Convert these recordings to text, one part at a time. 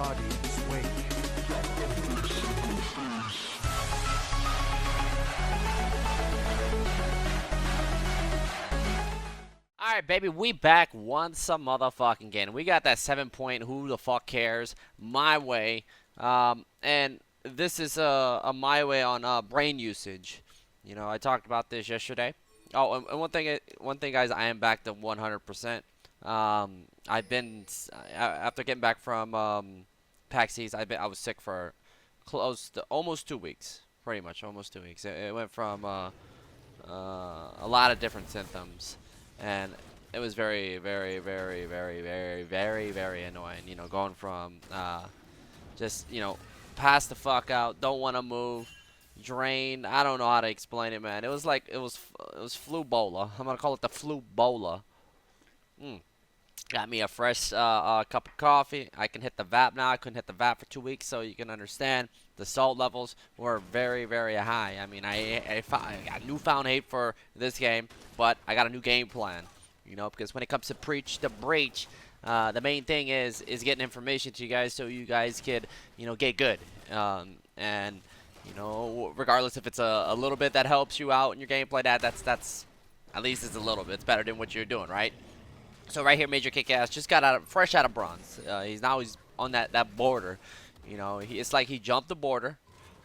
body and sway. Alright, baby, we back once some motherfucking again. We got that 7-point who the fuck cares my way. And this is a my way on brain usage. You know, I talked about this yesterday. Oh, and one thing, guys, I am back to 100%. I've been after getting back from PAX East, I was sick for close to almost 2 weeks, pretty much almost 2 weeks. It went from a lot of different symptoms, and it was very, very, very, very, very, very, very annoying. You know, going from just, you know, pass the fuck out, don't want to move, drain. I don't know how to explain it, man. It was like it was flu bola. I'm gonna call it the flu bola. Got me a fresh cup of coffee. I can hit the VAP now. I couldn't hit the VAP for 2 weeks, so you can understand the salt levels were very, very high. I mean, I got newfound hate for this game, but I got a new game plan. You know, because when it comes to preach the breach, the main thing is getting information to you guys so you guys could, you know, get good. And you know, regardless if it's a little bit that helps you out in your gameplay, that's at least it's a little bit. It's better than what you're doing, right? So right here, Major Kick-Ass just got fresh out of bronze. He's on that border. You know, it's like he jumped the border,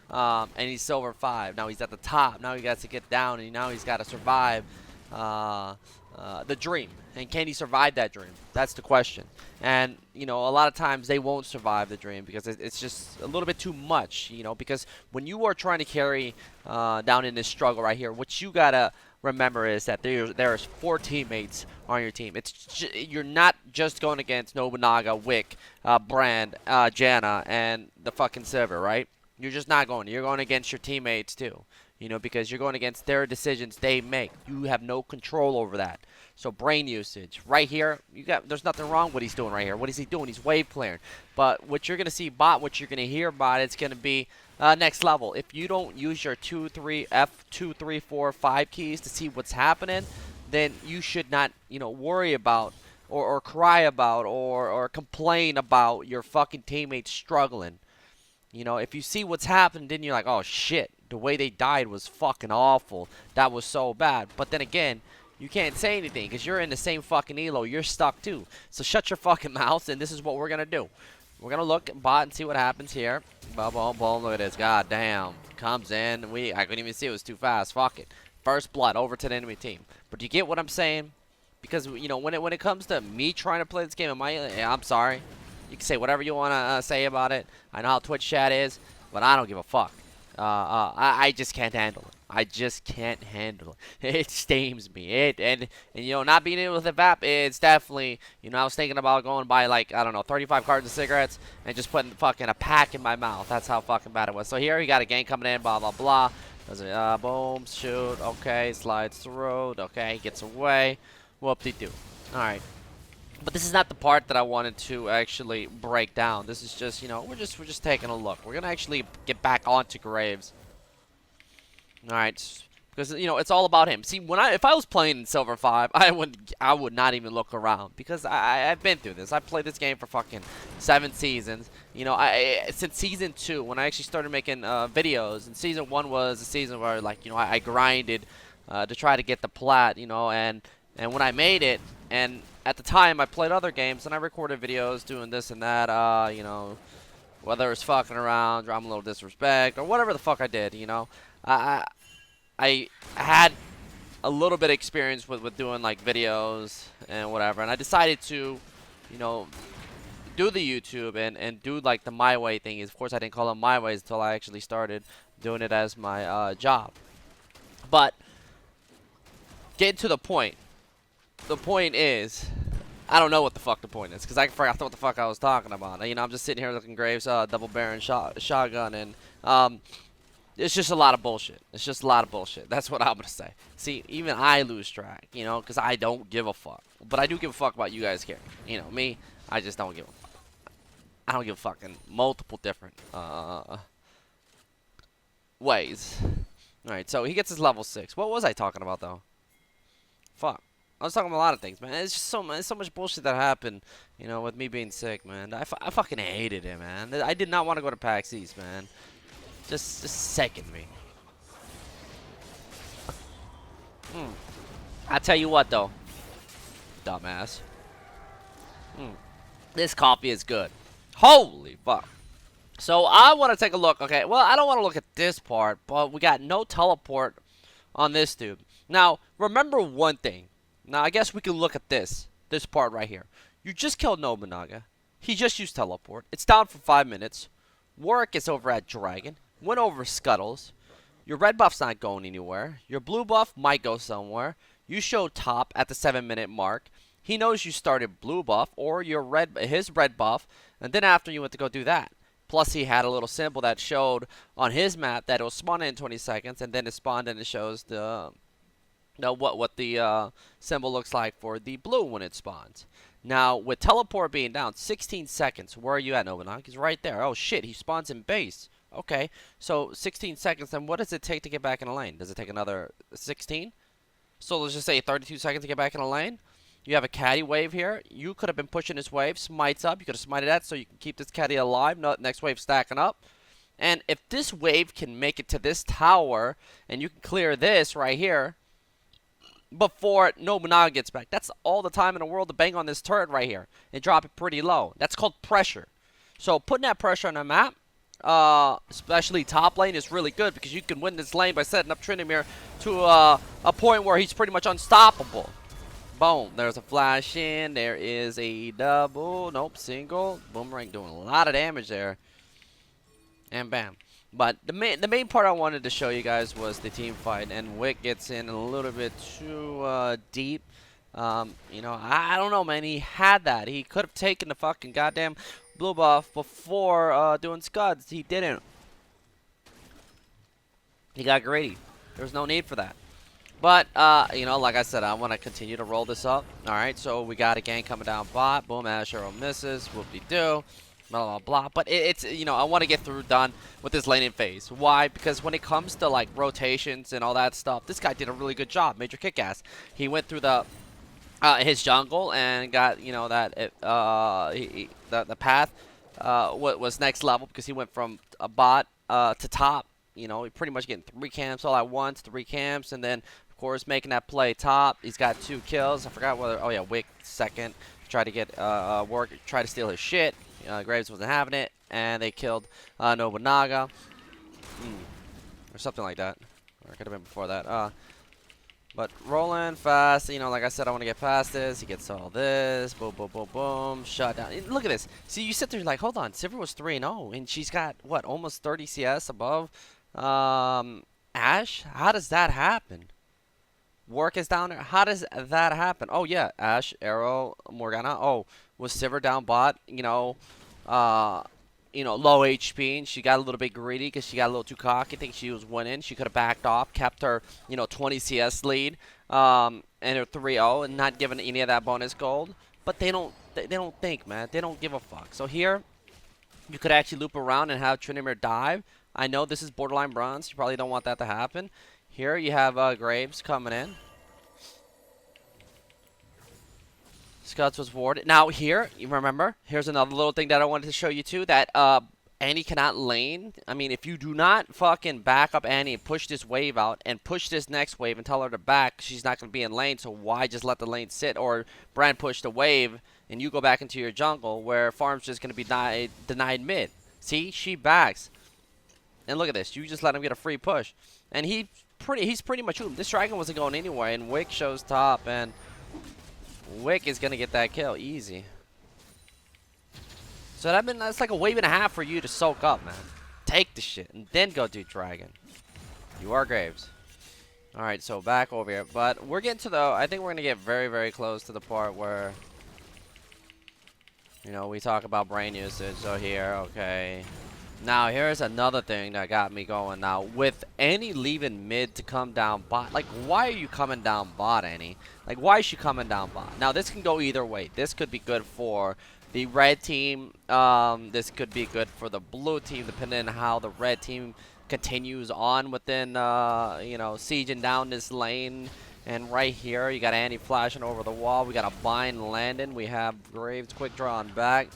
and he's silver 5. Now he's at the top. Now he got to get down, and now he's got to survive the dream. And can he survive that dream? That's the question. And you know, a lot of times they won't survive the dream because it's just a little bit too much. You know, because when you are trying to carry down in this struggle right here, what you gotta remember is that there's 4 teammates on your team. You're not just going against Nobunaga, Wick, Brand, Janna, and the fucking server, right? You're just not going. You're going against your teammates too. You know, because you're going against their decisions they make. You have no control over that. So brain usage right here. There's nothing wrong with what he's doing right here. What is he doing? He's wave clearing. But what you're gonna see bot, what you're gonna hear bot, it's gonna be next level. If you don't use your 2, 3, F2, 3, 4, 5 keys to see what's happening, then you should not, you know, worry about or cry about or complain about your fucking teammates struggling. You know, if you see what's happening, then you're like, oh shit, the way they died was fucking awful. That was so bad. But then again, you can't say anything because you're in the same fucking elo. You're stuck too. So shut your fucking mouth, and this is what we're going to do. We're going to look at bot and see what happens here. Boom, boom, boom. Look at this. God damn. Comes in. I couldn't even see. It was too fast. Fuck it. First blood over to the enemy team. But do you get what I'm saying? Because, you know, when it comes to me trying to play this game, I'm sorry. You can say whatever you want to say about it. I know how Twitch chat is, but I don't give a fuck. I just can't handle it. I just can't handle it. It stings me. And you know, not being able to VAP, it's definitely, you know, I was thinking about going buy like, I don't know, 35 cartons of cigarettes and just putting fucking a pack in my mouth. That's how fucking bad it was. So here we got a gang coming in, blah, blah, blah. Does it, boom, shoot, okay, slides through, okay, gets away. Whoop-de-doo. Alright. But this is not the part that I wanted to actually break down. This is just, you know, we're just taking a look. We're gonna actually get back onto Graves. All right, because you know it's all about him. See, if I was playing in Silver 5, I would not even look around because I've been through this. I played this game for fucking 7 seasons. You know, since season 2 when I actually started making videos, and season 1 was a season where like, you know, I grinded to try to get the plat. You know, and when I made it, and at the time I played other games and I recorded videos doing this and that. You know, whether it's fucking around, drama a little disrespect, or whatever the fuck I did. You know. I had a little bit of experience with doing like videos and whatever, and I decided to, you know, do the YouTube and do like the my way thing. Of course, I didn't call them my ways until I actually started doing it as my job. But getting to the point is, I don't know what the fuck the point is because I forgot what the fuck I was talking about. You know, I'm just sitting here looking Graves, double barrel shotgun, and it's just a lot of bullshit. It's just a lot of bullshit. That's what I'm going to say. See, even I lose track, you know, because I don't give a fuck. But I do give a fuck about you guys caring. You know, me, I just don't give a fuck. I don't give a fuck in multiple different ways. Alright, so he gets his level 6. What was I talking about, though? Fuck. I was talking about a lot of things, man. It's just so much bullshit that happened, you know, with me being sick, man. I fucking hated it, man. I did not want to go to PAX East, man. Just second me. I tell you what, though, dumbass. This coffee is good. Holy fuck. So I want to take a look. Okay, well, I don't want to look at this part, but we got no teleport on this dude. Now, remember one thing. Now, I guess we can look at this part right here. You just killed Nobunaga. He just used teleport. It's down for 5 minutes. Warwick is over at Dragon. Went over Scuttles. Your red buff's not going anywhere. Your blue buff might go somewhere. You showed top at the 7-minute mark. He knows you started blue buff or his red buff, and then after you went to go do that. Plus, he had a little symbol that showed on his map that it will spawn in 20 seconds, and then it spawned and it shows the what the symbol looks like for the blue when it spawns. Now, with teleport being down 16 seconds, where are you at, Nobunaga? He's right there. Oh shit, he spawns in base. Okay, so 16 seconds. Then what does it take to get back in the lane? Does it take another 16? So let's just say 32 seconds to get back in the lane. You have a caddy wave here. You could have been pushing this wave. Smites up. You could have smited that so you can keep this caddy alive. No, next wave stacking up. And if this wave can make it to this tower and you can clear this right here before Nobunaga gets back, that's all the time in the world to bang on this turret right here and drop it pretty low. That's called pressure. So putting that pressure on the map, especially top lane, is really good because you can win this lane by setting up Tryndamere to a point where he's pretty much unstoppable. Boom. There's a flash in. There is a double. Nope, single. Boomerang doing a lot of damage there. And bam. But the main part I wanted to show you guys was the team fight. And Wick gets in a little bit too deep. You know, I don't know, man. He had that. He could have taken the fucking goddamn blue buff before doing scuds. He didn't. He got greedy. There was no need for that. But, you know, like I said, I want to continue to roll this up. Alright, so we got a gang coming down bot. Boom, Ash Arrow misses. Whoop-de-doo. Blah, blah, blah. But it's, you know, I want to get done with this laning phase. Why? Because when it comes to, like, rotations and all that stuff, this guy did a really good job. Major kick-ass. He went through his jungle and got, you know, the path was next level because he went from a bot to top. You know, he pretty much getting 3 camps all at once, 3 camps, and then, of course, making that play top. He's got 2 kills. I forgot whether, oh yeah, Wick second. Tried to get Warwick, tried to steal his shit. Graves wasn't having it, and they killed Nobunaga. Or something like that. Or it could have been before that. But rolling fast, you know, like I said, I want to get past this. He gets all this. Boom, boom, boom, boom. Shut down. Look at this. See, you sit there like, hold on. Sivir was 3-0, and she's got, what, almost 30 CS above Ash? How does that happen? Work is down there. How does that happen? Oh, yeah. Ash, Arrow, Morgana. Oh, was Sivir down bot? You know, low HP, and she got a little bit greedy because she got a little too cocky. I think she was winning. She could have backed off, kept her, 20 CS lead, and her 3-0, and not given any of that bonus gold. But they don't think, man. They don't give a fuck. So here, you could actually loop around and have Tryndamere dive. I know this is borderline bronze. You probably don't want that to happen. Here you have Graves coming in. Scuds was warded. Now here, you remember, here's another little thing that I wanted to show you too, that Annie cannot lane. I mean, if you do not fucking back up Annie and push this wave out and push this next wave and tell her to back, she's not going to be in lane, so why just let the lane sit? Or Brand push the wave and you go back into your jungle where farm's just going to be denied mid. See, she backs. And look at this. You just let him get a free push. And he's pretty much oop. This dragon wasn't going anywhere, and Wick shows top, and Wick is going to get that kill easy. So that's like a wave and a half for you to soak up, man. Take the shit and then go do dragon. You are Graves. Alright, so back over here. But we're getting to I think we're going to get very, very close to the part where, we talk about brain usage. So here, okay. Now, here's another thing that got me going. Now, with Annie leaving mid to come down bot, like, why are you coming down bot, Annie? Like, why is she coming down bot? Now, this can go either way. This could be good for the red team. This could be good for the blue team, depending on how the red team continues on within, sieging down this lane And right here, you got Andy flashing over the wall. We got a bind landing. We have Graves quick draw on back.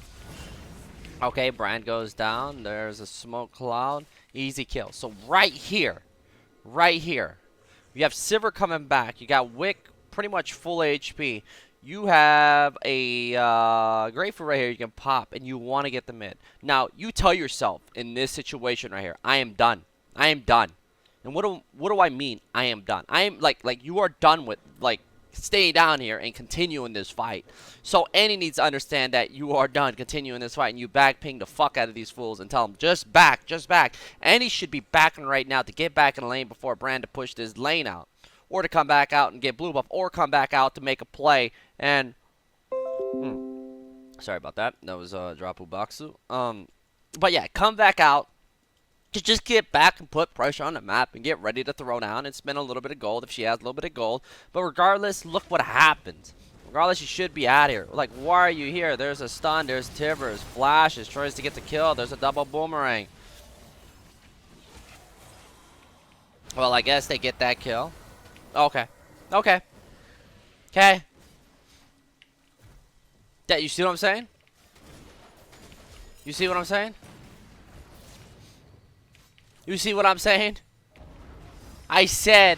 Okay, Brand goes down. There's a smoke cloud. Easy kill. So right here, you have Sivir coming back. You got Wick pretty much full HP. You have a Grapefruit right here you can pop, and you want to get the mid. Now, you tell yourself in this situation right here, I am done. I am done. And what do I mean I am done? I am like you are done with like staying down here and continuing this fight. So Annie needs to understand that you are done continuing this fight, and you back ping the fuck out of these fools and tell them just back, just back. Annie should be backing right now to get back in the lane before Brand to push this lane out, or to come back out and get blue buff, or come back out to make a play. And sorry about that. That was Drapu Baksu. But yeah, come back out. Just get back and put pressure on the map and get ready to throw down and spend a little bit of gold if she has a little bit of gold. But regardless, look what happens. Regardless, you should be out here. Like, why are you here? There's a stun, there's Tivers, flashes, tries to get the kill, there's a double boomerang. Well, I guess they get that kill. Okay. Okay. Okay. Yeah, you see what I'm saying? You see what I'm saying? You see what I'm saying? I said,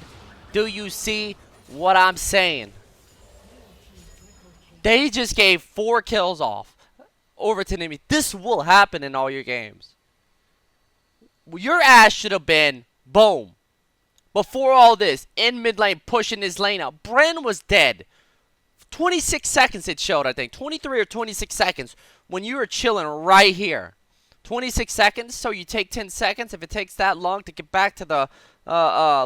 do you see what I'm saying? They just gave 4 kills off over to enemy. This will happen in all your games. Your ass should have been, boom. Before all this, in mid lane, pushing his lane out. Bren was dead. 26 seconds it showed, I think. 23 or 26 seconds when you were chilling right here. 26 seconds, so you take 10 seconds. If it takes that long to get back to the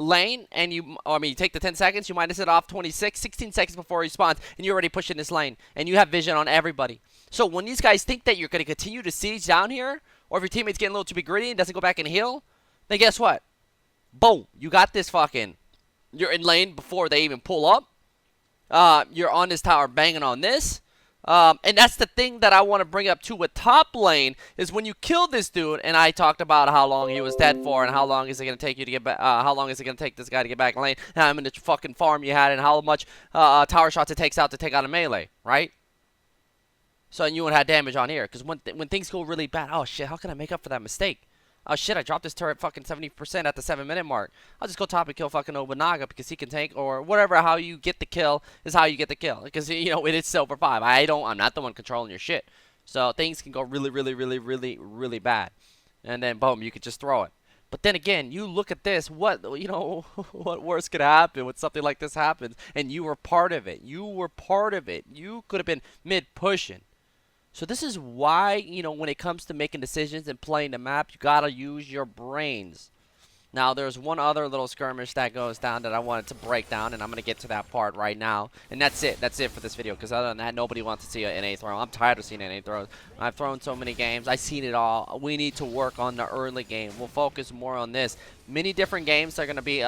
lane, and you take the 10 seconds, you minus it off 16 seconds before he spawns, and you're already pushing this lane, and you have vision on everybody. So when these guys think that you're going to continue to siege down here, or if your teammate's getting a little too big greedy and doesn't go back and heal, then guess what? Boom, you got this fucking, you're in lane before they even pull up. You're on this tower banging on this. And that's the thing that I want to bring up too with top lane is when you kill this dude, and I talked about how long he was dead for, and how long is it going to take you to get back, how long is it going to take this guy to get back in lane, and how many fucking farm you had, and how much tower shots it takes out to take out a melee, right? So, and you would have damage on here, because when things go really bad, oh shit, how can I make up for that mistake? Oh shit, I dropped this turret fucking 70% at the 7-minute mark. I'll just go top and kill fucking Obanaga because he can tank, or whatever. How you get the kill is how you get the kill. Because, you know, it is silver 5. I'm not the one controlling your shit. So things can go really bad. And then boom, you could just throw it. But then again, you look at this, what worse could happen when something like this happens, and you were part of it. You were part of it. You could have been mid pushing. So this is why, you know, when it comes to making decisions and playing the map, you gotta use your brains. Now, there's one other little skirmish that goes down that I wanted to break down, and I'm gonna get to that part right now. And that's it. That's it for this video, because other than that, nobody wants to see an NA throw. I'm tired of seeing NA throws. I've thrown so many games. I've seen it all. We need to work on the early game. We'll focus more on this. Many different games are gonna be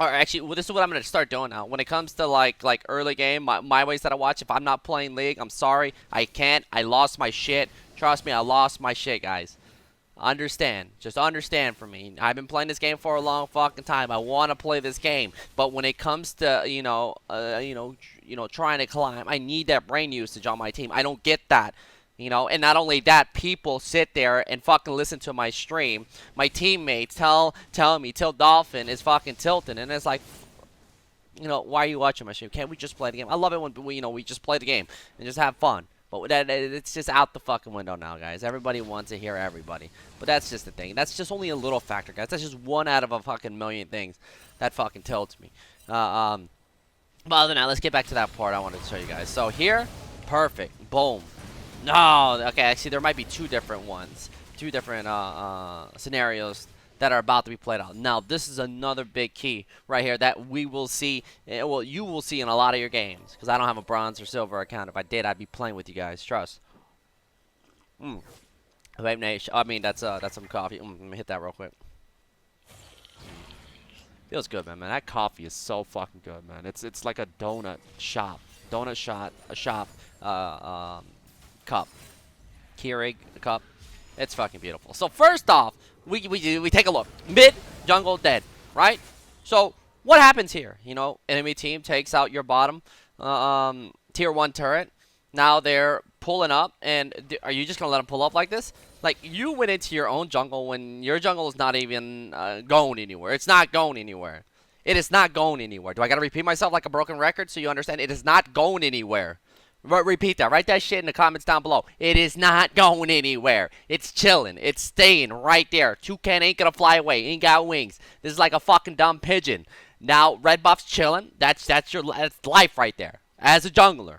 or actually, well, this is what I'm going to start doing now. When it comes to, like early game, my ways that I watch, if I'm not playing League, I'm sorry. I can't. I lost my shit. Trust me, I lost my shit, guys. Understand. Just understand for me. I've been playing this game for a long fucking time. I want to play this game. But when it comes to, trying to climb, I need that brain usage on my team. I don't get that. You know, and not only that, people sit there and fucking listen to my stream. My teammates tell me Tilt Dolphin is fucking tilting, and it's like, you know, why are you watching my stream? Can't we just play the game? I love it when we just play the game and just have fun. But it's just out the fucking window now, guys. Everybody wants to hear everybody. But that's just the thing. That's just only a little factor, guys. That's just one out of a fucking million things that fucking tilts me. But other than that, let's get back to that part I wanted to show you guys. So here, perfect. Boom. No, okay, actually there might be 2 different ones. 2 different scenarios that are about to be played out. Now, this is another big key right here that we will see, well, you will see in a lot of your games. Because I don't have a bronze or silver account. If I did, I'd be playing with you guys. Trust. Vape Nation. I mean, that's some coffee. Let me hit that real quick. Feels good, man. That coffee is so fucking good, man. It's like a donut shop. Cup. Keurig cup. It's fucking beautiful. So first off, we take a look. Mid, jungle, dead. Right? So What happens here? You know, enemy team takes out your bottom tier 1 turret. Now they're pulling up, and are you just going to let them pull up like this? Like, you went into your own jungle when your jungle is not even going anywhere. It's not going anywhere. It is not going anywhere. Do I got to repeat myself like a broken record so you understand? It is not going anywhere. Repeat that. Write that shit in the comments down below. It is not going anywhere. It's chilling. It's staying right there. Toucan ain't going to fly away. Ain't got wings. This is like a fucking dumb pigeon. Now, red buff's chilling. That's life right there. As a jungler.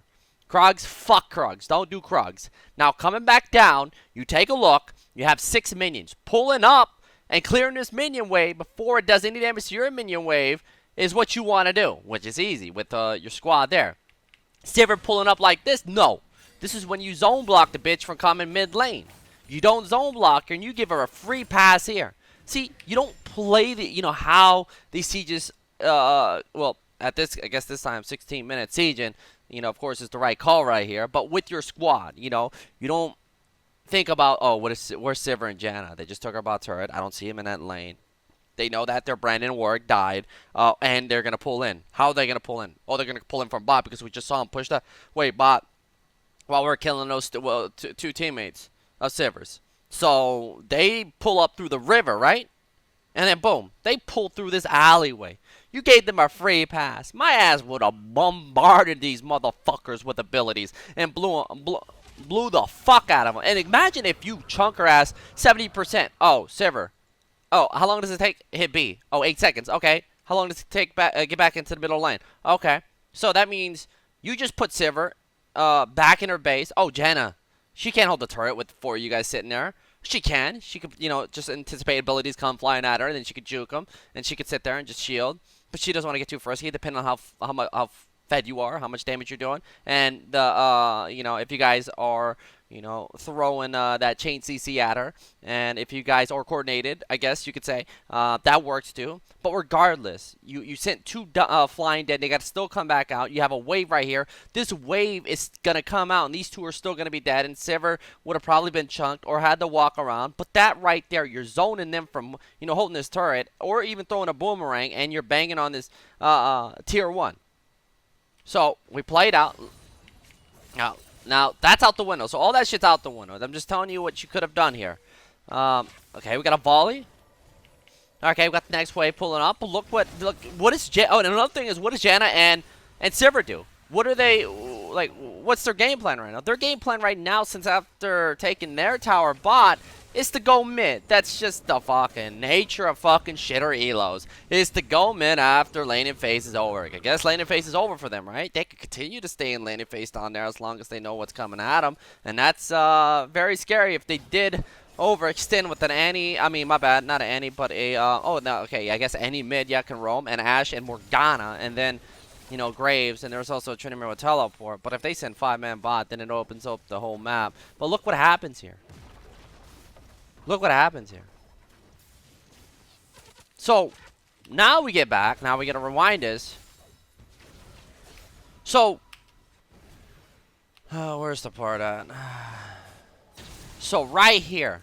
Krugs, fuck Krugs. Don't do Krugs. Now, coming back down, you take a look. You have 6 minions. Pulling up and clearing this minion wave before it does any damage to your minion wave is what you want to do, which is easy with your squad there. Sivir pulling up like this? No. This is when you zone block the bitch from coming mid lane. You don't zone block her and you give her a free pass here. See, you don't play the, you know, how these sieges, well, at this, I guess this time, 16 minutes sieging, you know, of course, it's the right call right here. But with your squad, you know, you don't think about, oh, where's Sivir and Janna? They just took our bot turret. I don't see him in that lane. They know that their Brandon Warwick died, and they're going to pull in. How are they going to pull in? Oh, they're going to pull in from bot because we just saw him push the bot while we're killing those two teammates of Sivir's. So they pull up through the river, right? And then, boom, they pull through this alleyway. You gave them a free pass. My ass would have bombarded these motherfuckers with abilities and blew the fuck out of them. And imagine if you chunk her ass 70%. Oh, Sivir. Oh, how long does it take? Hit B. Oh, 8 seconds. Okay. How long does it take get back into the middle lane? Okay. So that means you just put Sivir back in her base. Oh, Janna. She can't hold the turret with 4 of you guys sitting there. She can. She could, you know, just anticipate abilities come flying at her, and then she could juke them, and she could sit there and just shield. But she doesn't want to get too frisky, depending on how fed you are, how much damage you're doing, and the you know, if you guys are, you know, throwing that chain CC at her, and if you guys are coordinated, I guess you could say that works too. But regardless, you sent 2 flying dead. They got to still come back out. You have a wave right here. This wave is gonna come out, and these 2 are still gonna be dead. And Sivir would have probably been chunked or had to walk around. But that right there, you're zoning them from, you know, holding this turret or even throwing a boomerang, and you're banging on this tier 1. So we played out. Now that's out the window. So all that shit's out the window. I'm just telling you what you could have done here. Okay, we got a volley. Okay, we got the next wave pulling up. But look what is oh, and another thing is, what does Janna and Sivir do? What are they, like, what's their game plan right now? Their game plan right now, since after taking their tower bot, is to go mid. That's just the fucking nature of fucking shitter elos. Is to go mid after laning phase is over. I guess laning phase is over for them, right? They could continue to stay in laning phase down there as long as they know what's coming at them. And that's very scary if they did overextend with an Annie. I mean, my bad, not an Annie, but a oh no, okay, I guess any mid, yeah, can roam, and Ashe and Morgana, and then, you know, Graves, and there's also a Trinity with teleport. But if they send 5-man bot, then it opens up the whole map. But look what happens here. Look what happens here. So now we get back. Now we get to rewind this. So where's the part at? So right here,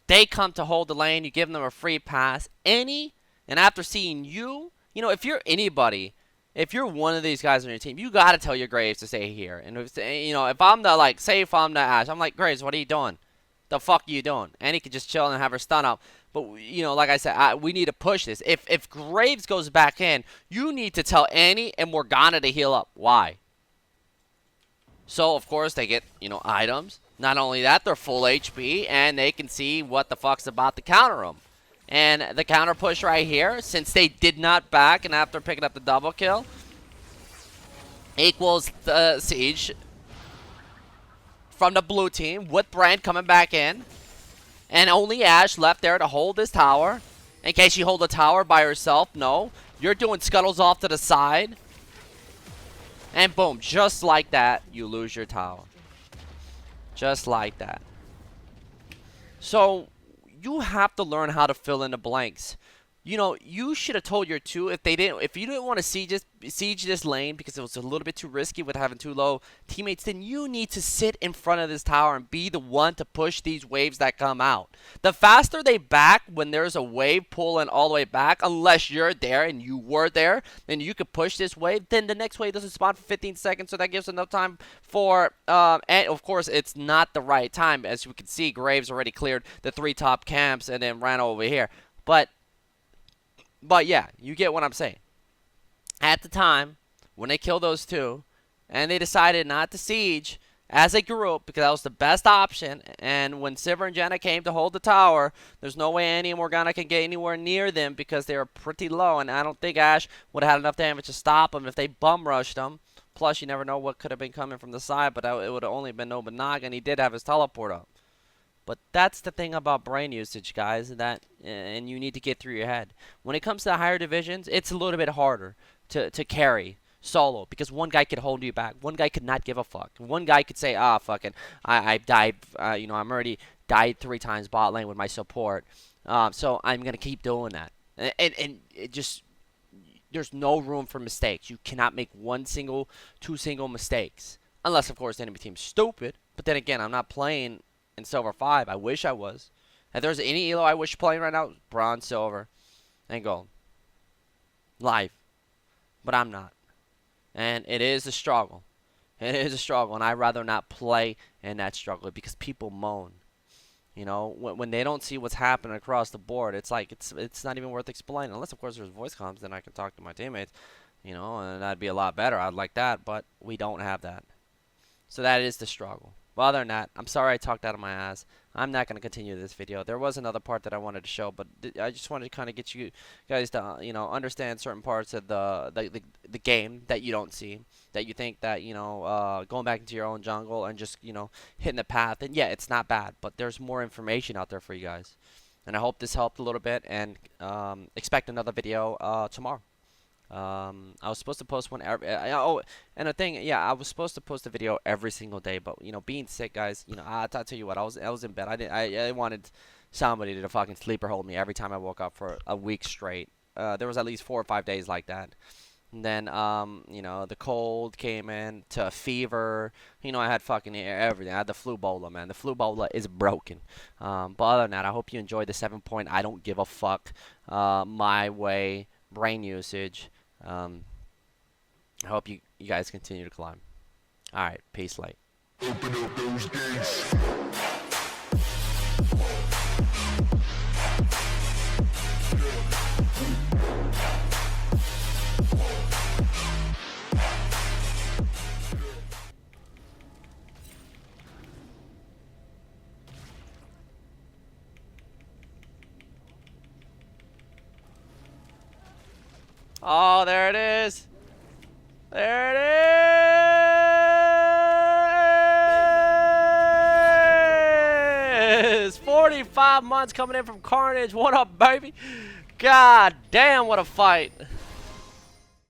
they come to hold the lane. You give them a free pass. And after seeing you, you know, if you're anybody, if you're one of these guys on your team, you got to tell your Graves to stay here. And, if, you know, if I'm the, like, say if I'm the Ashe, I'm like, Graves, what are you doing? The fuck are you doing? Annie could just chill and have her stun up. But, you know, like I said, we need to push this. If Graves goes back in, you need to tell Annie and Morgana to heal up. Why? So, of course, they get, you know, items. Not only that, they're full HP, and they can see what the fuck's about to counter them. And the counter push right here, since they did not back, and after picking up the double kill, equals the siege from the blue team with Brand coming back in. And only Ashe left there to hold this tower. In case you hold the tower by herself, no. You're doing scuttles off to the side. And boom, just like that, you lose your tower. Just like that. So, you have to learn how to fill in the blanks you know, you should have told your two if you didn't want to siege this lane because it was a little bit too risky with having too low teammates, then you need to sit in front of this tower and be the one to push these waves that come out. The faster they back when there's a wave pulling all the way back, unless you're there and you were there, then you could push this wave. Then the next wave doesn't spawn for 15 seconds, so that gives enough time for and of course it's not the right time. As you can see, Graves already cleared the 3 top camps and then ran over here. But yeah, you get what I'm saying. At the time, when they killed those two, and they decided not to siege as a group because that was the best option, and when Sivir and Janna came to hold the tower, there's no way Annie and Morgana can get anywhere near them because they were pretty low, and I don't think Ashe would have had enough damage to stop them if they bum rushed them. Plus, you never know what could have been coming from the side, but it would have only been Nobunaga, and he did have his teleport up. But that's the thing about brain usage, guys, and you need to get through your head. When it comes to the higher divisions, it's a little bit harder to carry solo because one guy could hold you back. One guy could not give a fuck. One guy could say, fucking, I died, you know, I'm already died 3 times bot lane with my support, so I'm going to keep doing that. And it just, there's no room for mistakes. You cannot make 2 single mistakes. Unless, of course, the enemy team's stupid. But then again, I'm not playing in Silver 5. I wish I was. If there's any elo I wish playing right now, Bronze, Silver, and Gold. Live. But I'm not. And it is a struggle. It is a struggle, and I'd rather not play in that struggle because people moan. You know, when they don't see what's happening across the board, it's like it's not even worth explaining. Unless, of course, there's voice comms, then I can talk to my teammates. You know, and that'd be a lot better. I'd like that, but we don't have that. So that is the struggle. Well, other than that, I'm sorry I talked out of my ass. I'm not going to continue this video. There was another part that I wanted to show, but I just wanted to kind of get you guys to, you know, understand certain parts of the game that you don't see, that you think that, you know, going back into your own jungle and just, you know, hitting the path. And yeah, it's not bad, but there's more information out there for you guys. And I hope this helped a little bit, and expect another video tomorrow. I was supposed to post one every, oh, and the thing, yeah, I was supposed to post a video every single day, but, you know, being sick, guys, you know, I'll tell you what, I was in bed. I wanted somebody to fucking sleeper hold me every time I woke up for a week straight. There was at least 4 or 5 days like that. And then, you know, the cold came in to a fever. You know, I had fucking everything. I had the flu bola, man. The flu bola is broken. But other than that, I hope you enjoyed the 7-point I don't give a fuck my way brain usage. I hope you guys continue to climb. Alright, peace, light. Open up those gates. Oh, there it is. There it is. 45 months coming in from Carnage. What up, baby? God damn, what a fight.